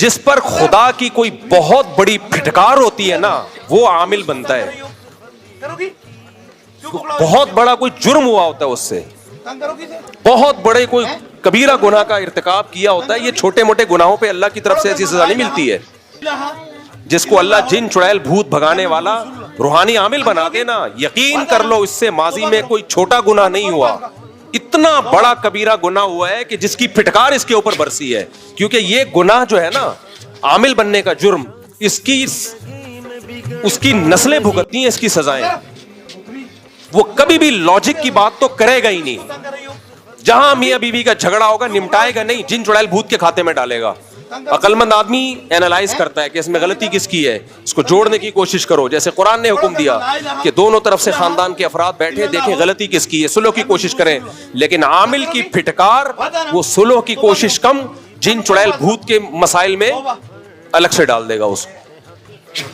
جس پر خدا کی کوئی بہت بڑی پھٹکار ہوتی ہے نا وہ عامل بنتا ہے. بہت بڑا کوئی جرم ہوا ہوتا ہے اس سے, بہت بڑے کوئی کبیرہ گناہ کا ارتکاب کیا ہوتا ہے. یہ چھوٹے موٹے گناہوں پہ اللہ کی طرف سے ایسی سزا نہیں ملتی ہے. جس کو اللہ جن چڑیل بھوت بھگانے والا روحانی عامل بنا دے نا, یقین کر لو اس سے ماضی میں کوئی چھوٹا گناہ نہیں ہوا, اتنا بڑا کبیرہ گناہ ہوا ہے کہ جس کی پھٹکار اس کے اوپر برسی ہے. کیونکہ یہ گناہ جو ہے نا, عامل بننے کا جرم, اس کی نسلیں بھگتتی ہیں اس کی سزائیں. وہ کبھی بھی لاجک کی بات تو کرے گا ہی نہیں. جہاں میاں بیوی کا جھگڑا ہوگا نمٹائے گا نہیں, جن چڑیل بھوت کے کھاتے میں ڈالے گا. عقل مند آدمی اینالائز کرتا ہے کہ اس میں غلطی کس کی ہے, اس کو جوڑنے کی کوشش کرو. جیسے قرآن نے حکم دیا کہ دونوں طرف سے خاندان کے افراد بیٹھے دیکھیں غلطی کس کی ہے, صلح کی کوشش کریں. لیکن عامل کی پھٹکار وہ صلح کی کوشش کم, جن چڑیل بھوت کے مسائل میں الگ سے ڈال دے گا اس کو.